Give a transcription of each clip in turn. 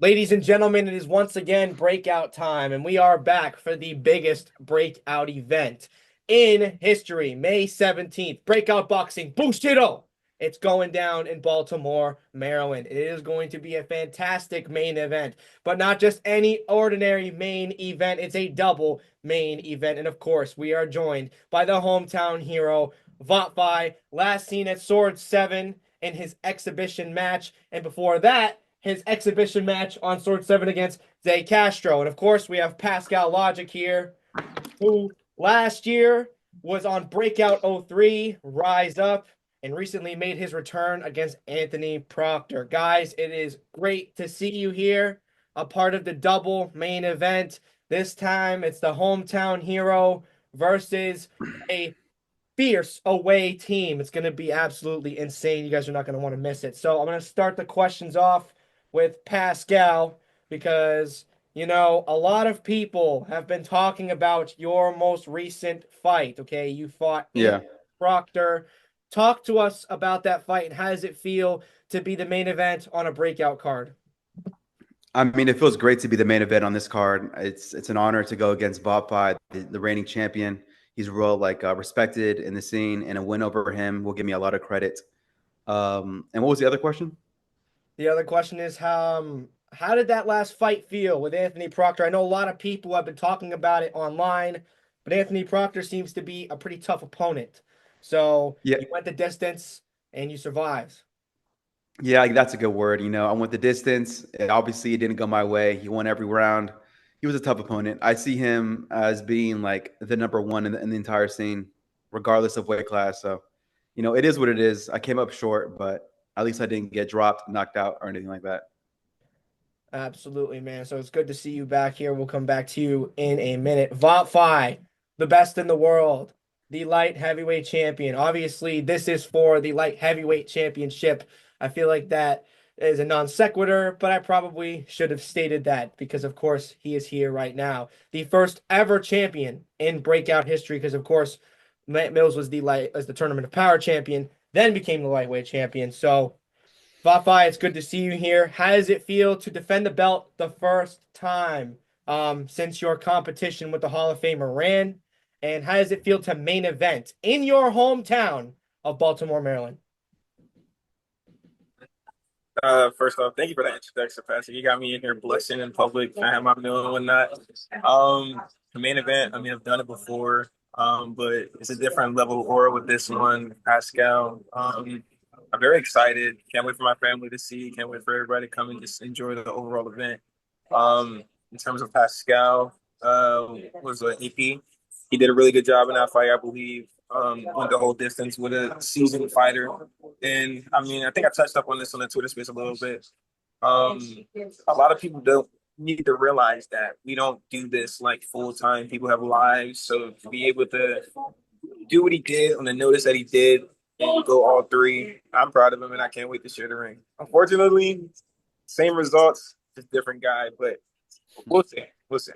Ladies and gentlemen, it is once again breakout time, and we are back for the biggest breakout event in history. May 17th, Breakout Boxing, BUSHIDO. It's going down in Baltimore, Maryland. It is going to be a fantastic main event, but not just any ordinary main event. It's a double main event. And of course, we are joined by the hometown hero, Vopfy, last seen at Sword 7 in his exhibition match. And before that, his exhibition match on Sword 7 against Zay Castro. And of course, we have Pascal Logic here, who last year was on Breakout 03, Rise Up, and recently made his return against Anthony Proctor. Guys, it is great to see you here, a part of the double main event. This time, it's the hometown hero versus a fierce away team. It's going to be absolutely insane. You guys are not going to want to miss it. So I'm going to start the questions off with Pascal because, a lot of people have been talking about your most recent fight. Okay. You fought Yeah. Proctor. Talk to us about that fight and how does it feel to be the main event on a breakout card? I mean, it feels great to be the main event on this card. It's an honor to go against Vopfy, the reigning champion. He's real respected in the scene, and a win over him will give me a lot of credit. And what was the other question? The other question is how did that last fight feel with Anthony Proctor? I know a lot of people have been talking about it online, but Anthony Proctor seems to be a pretty tough opponent. So Yeah, you went the distance and you survived. yeah, that's a good word. I went the distance. Obviously, it didn't go my way. He won every round. He was a tough opponent. I see him as being like the number one in the entire scene, regardless of weight class. So, it is what it is. I came up short, but at least I didn't get dropped, knocked out, or anything like that. Absolutely, man. So it's good to see you back here. We'll come back to you in a minute. Vopfy, the best in the world, the light heavyweight champion. Obviously, this is for the light heavyweight championship. I feel like that is a non sequitur, but I probably should have stated that because, of course, he is here right now. The first ever champion in breakout history, because, of course, Matt Mills was the tournament of power champion, then became the lightweight champion. So Vopfy, it's good to see you here. How does it feel to defend the belt the first time since your competition with the Hall of Famer ran? And how does it feel to main event in your hometown of Baltimore, Maryland? First off, thank you for that introduction, Pastor. You got me in here blushing in public. I have my meal and whatnot. The main event, I mean, I've done it before, but it's a different level of aura with this one, Pascal. I'm very excited. Can't wait for my family to see. Can't wait for everybody to come and just enjoy the overall event. In terms of Pascal, was an AP. He did a really good job in that fight, I believe. Went the whole distance with a seasoned fighter. And I mean, I think I touched up on this on the Twitter space a little bit. Um, a lot of people don't need to realize that we don't do this like full time. People have lives, so to be able to do what he did on the notice that he did and go all three, I'm proud of him, and I can't wait to share the ring. Unfortunately, same results, just different guy, but we'll see. We'll see.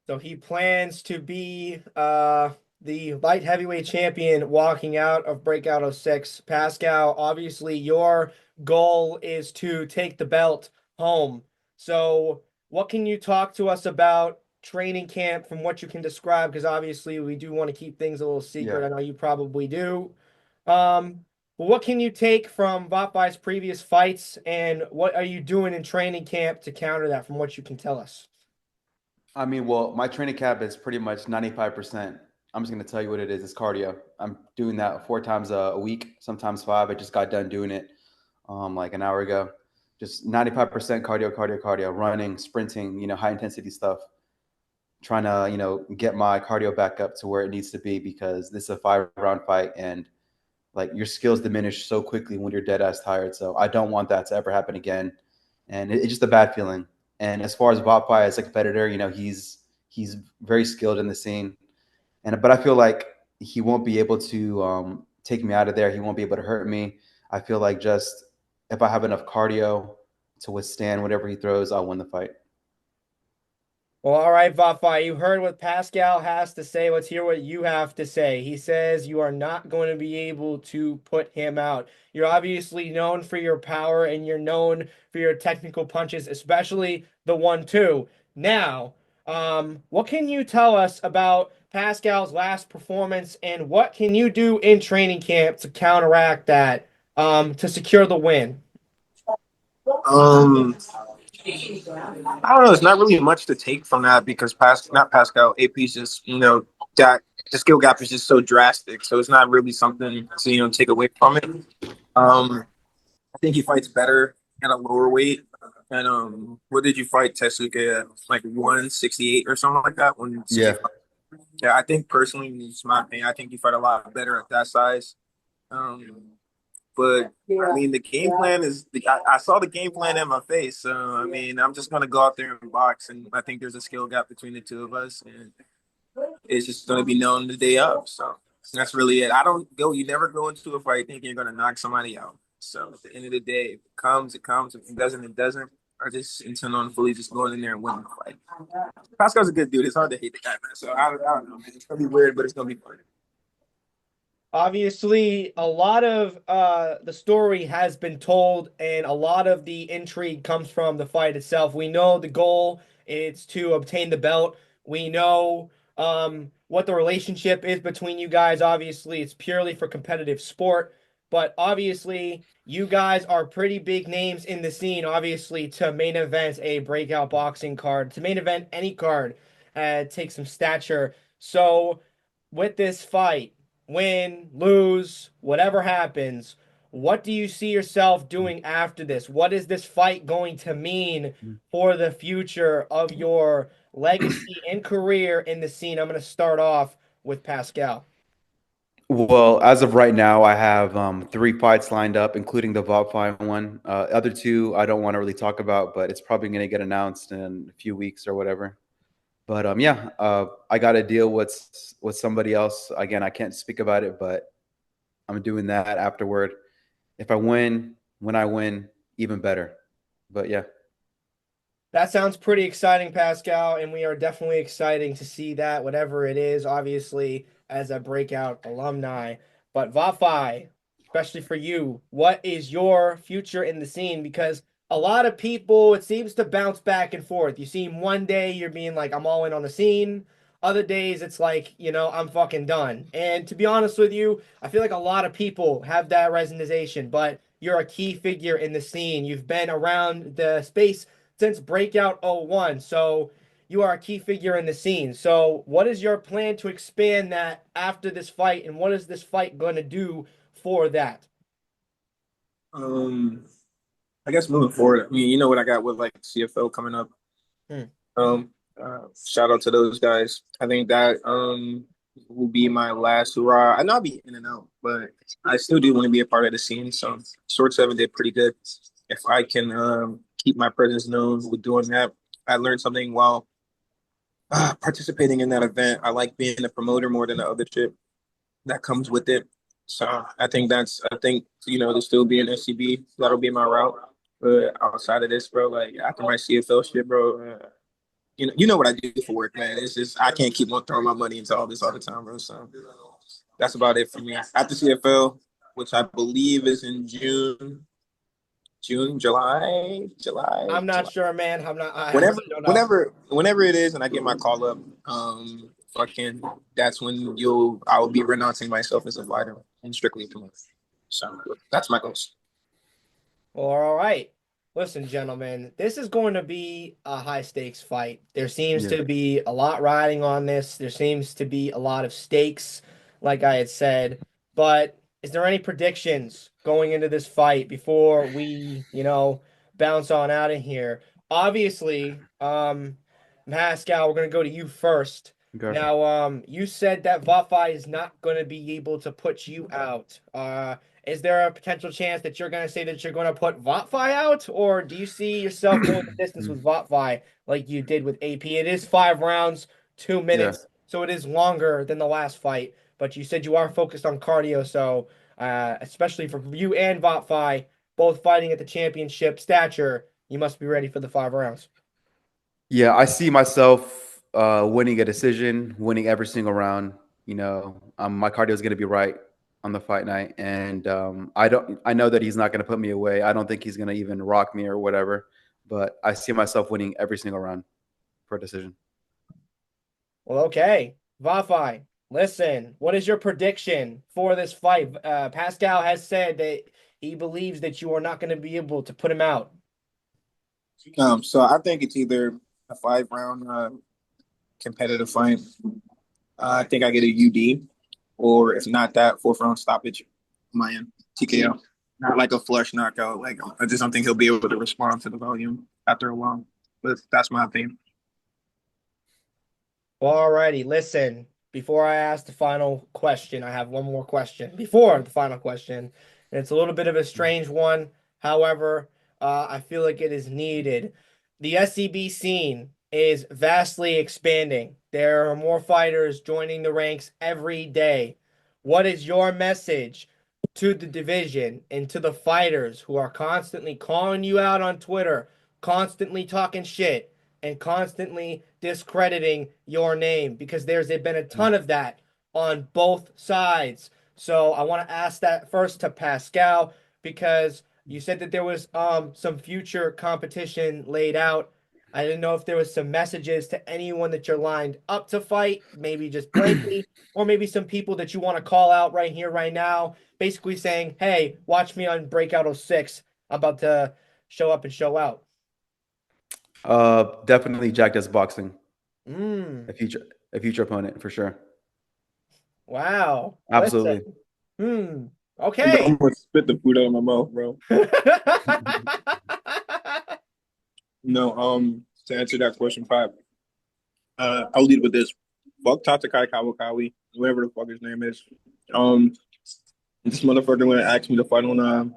So he plans to be the light heavyweight champion walking out of Breakout '06. Pascal, obviously your goal is to take the belt home. So what can you talk to us about training camp from what you can describe? Because obviously we do want to keep things a little Yeah. secret. I know you probably do. But what can you take from Vopfy's previous fights and what are you doing in training camp to counter that from what you can tell us? I mean, well, my training cap is pretty much 95%. I'm just going to tell you what it is. It's cardio. I'm doing that 4 times a week, sometimes five. I just got done doing it like an hour ago. Just 95% cardio, cardio, cardio, running, sprinting, high intensity stuff. Trying to, get my cardio back up to where it needs to be because this is a 5 round fight and like your skills diminish so quickly when you're dead ass tired. So I don't want that to ever happen again. And it's just a bad feeling. And as far as Vopfy as a competitor, he's very skilled in the scene. But I feel like he won't be able to take me out of there. He won't be able to hurt me. I feel like just if I have enough cardio to withstand whatever he throws, I'll win the fight. Well, all right, Vopfy, you heard what Pascal has to say. Let's hear what you have to say. He says you are not going to be able to put him out. You're obviously known for your power and you're known for your technical punches, especially the 1-2. Now, what can you tell us about Pascal's last performance and what can you do in training camp to counteract that, to secure the win? Um, I don't know. It's not really much to take from that because not Pascal, AP's just that the skill gap is just so drastic. So it's not really something to take away from it. I think he fights better at a lower weight. And what did you fight Tesuke at? Like 168 or something like that? Yeah. 165. Yeah, I think personally, it's my opinion. I think you fight a lot better at that size. Um, but I mean, the game plan is. I saw the game plan in my face. So I mean, I'm just gonna go out there and box, and I think there's a skill gap between the two of us, and it's just gonna be known the day of. So that's really it. I don't go. You never go into a fight thinking you're gonna knock somebody out. So at the end of the day, if it comes, it comes. If it doesn't, it doesn't. I just intend on fully just going in there and winning the fight. Pascal's a good dude. It's hard to hate the guy, man. So I don't know, man. It's gonna be weird, but it's gonna be fun. Obviously, a lot of the story has been told, and a lot of the intrigue comes from the fight itself. We know the goal is to obtain the belt. We know what the relationship is between you guys. Obviously, it's purely for competitive sport, but obviously, you guys are pretty big names in the scene. Obviously, to main event a breakout boxing card, to main event any card, takes some stature. So, with this fight, win, lose, whatever happens, what do you see yourself doing after this? What is this fight going to mean for the future of your legacy and career in the scene? I'm going to start off with Pascal. Well, as of right now, I have three fights lined up, including the Vopfy one. Other two I don't want to really talk about, but it's probably going to get announced in a few weeks or whatever. But yeah, I got to deal with somebody else. Again, I can't speak about it, but I'm doing that afterward. If I win, when I win, even better. But yeah. That sounds pretty exciting, Pascal, and we are definitely exciting to see that, whatever it is, obviously, as a breakout alumni. But Vafai, especially for you, what is your future in the scene? Because a lot of people, it seems to bounce back and forth. You seem one day you're being like, I'm all in on the scene. Other days it's like, I'm fucking done. And to be honest with you, I feel like a lot of people have that resignation, but you're a key figure in the scene. You've been around the space since Breakout 01. So you are a key figure in the scene. So what is your plan to expand that after this fight, and what is this fight going to do for that? Um, I guess moving forward, I mean, you know what I got with like CFL coming up. Hmm. Shout out to those guys. I think that will be my last hurrah. I know I'll be in and out, but I still do want to be a part of the scene. So Sword Seven did pretty good. If I can keep my presence known with doing that, I learned something while participating in that event. I like being a promoter more than the other shit that comes with it. So I think to still be an SCB, that'll be my route. But outside of this, bro, like after my CFL shit, bro, you know what I do for work, man. It's just I can't keep on throwing my money into all this all the time, bro. So that's about it for me. After CFL, which I believe is in I'm not July. sure, man. I Whenever, honestly don't know. whenever it is, and I get my call up, fucking, that's when I will be renouncing myself as a fighter and strictly promote. So that's my goals. Well, all right. Listen, gentlemen, this is going to be a high stakes fight. There seems Yeah. to be a lot riding on this. There seems to be a lot of stakes, like I had said. But is there any predictions going into this fight before we, bounce on out of here? Obviously, Pascal, we're going to go to you first. Okay. Now, you said that Vopfy is not going to be able to put you out. Is there a potential chance that you're going to say that you're going to put Vopfy out, or do you see yourself going the distance with Vopfy like you did with AP? It is 5 rounds, two Yeah. minutes, so it is longer than the last fight. But you said you are focused on cardio, so especially for you and Vopfy, both fighting at the championship stature, you must be ready for the 5 rounds. Yeah, I see myself winning a decision, winning every single round. My cardio is going to be right on the fight night, and I know that he's not going to put me away. I don't think he's going to even rock me or whatever. But I see myself winning every single round for a decision. Well, okay. Vopfy, listen, what is your prediction for this fight? Pascal has said that he believes that you are not going to be able to put him out. So I think it's either a 5 round competitive fight. I think I get a UD, or if not that, 4th round stoppage. My end, TKO. Not like a flush knockout. Like I just don't think he'll be able to respond to the volume after a while. But that's my opinion. Well, alrighty, listen. Before I ask the final question, I have one more question before the final question. And it's a little bit of a strange one. However, I feel like it is needed. The SCB scene is vastly expanding. There are more fighters joining the ranks every day. What is your message to the division and to the fighters who are constantly calling you out on Twitter, constantly talking shit, and constantly discrediting your name? Because there's been a ton of that on both sides. So I want to ask that first to Pascal, because you said that there was some future competition laid out. I didn't know if there was some messages to anyone that you're lined up to fight, maybe just blankly, or maybe some people that you want to call out right here, right now, basically saying, hey, watch me on Breakout 06. I'm about to show up and show out. Definitely Jack does boxing. Mm. A future opponent for sure. Wow. Listen. Absolutely. Okay. I'm gonna spit the food out of my mouth, bro. No, to answer that question, five. I'll lead with this. Fuck Tatakai Kawakawi, whoever the fuck his name is. Um, this motherfucker went to ask me to fight on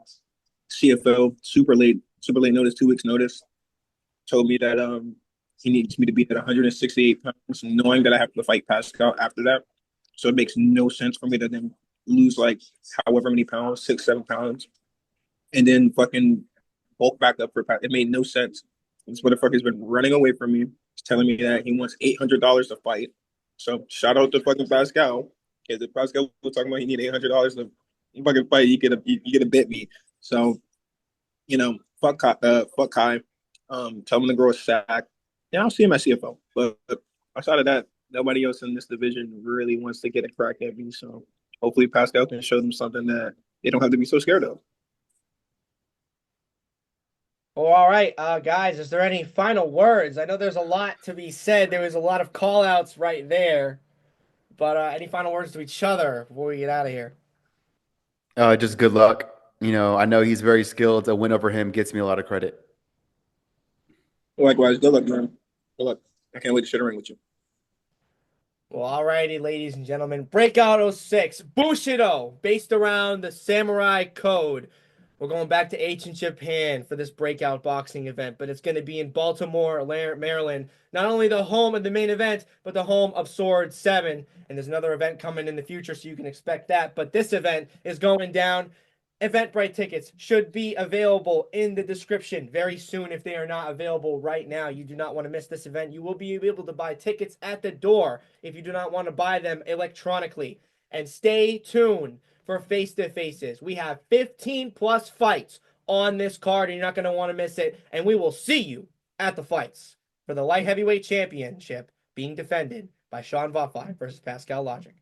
CFL super late notice, 2 weeks notice. Told me that he needs me to be at 168 pounds, knowing that I have to fight Pascal after that. So it makes no sense for me to then lose like however many pounds, 6, 7 pounds, and then fucking bulk back up for Pascal. It made no sense. This motherfucker's been running away from me. He's telling me that he wants $800 to fight. So shout out to fucking Pascal. Because if Pascal was talking about he need $800 to fucking fight, you get a bit me. So fuck Kai. Tell him to grow a sack. Yeah, I'll see him at CFO. But outside of that, nobody else in this division really wants to get a crack at me. So hopefully Pascal can show them something that they don't have to be so scared of. Well, all right, guys, is there any final words? I know there's a lot to be said. There was a lot of call outs right there. But any final words to each other before we get out of here? Just good luck. I know he's very skilled. A win over him gets me a lot of credit. Likewise, good luck, man. Good luck. I can't wait to share the ring with you. Well, alrighty, ladies and gentlemen. Breakout 06, Bushido, based around the Samurai Code. We're going back to ancient Japan for this breakout boxing event, but it's going to be in Baltimore, Maryland. Not only the home of the main event, but the home of Sword 7. And there's another event coming in the future, so you can expect that. But this event is going down. Eventbrite tickets should be available in the description very soon. If they are not available right now, you do not want to miss this event. You will be able to buy tickets at the door if you do not want to buy them electronically. And stay tuned for face-to-faces. We have 15 plus fights on this card, and you're not going to want to miss it. And we will see you at the fights for the light heavyweight championship being defended by Sean Vopfy versus Pascal Logic.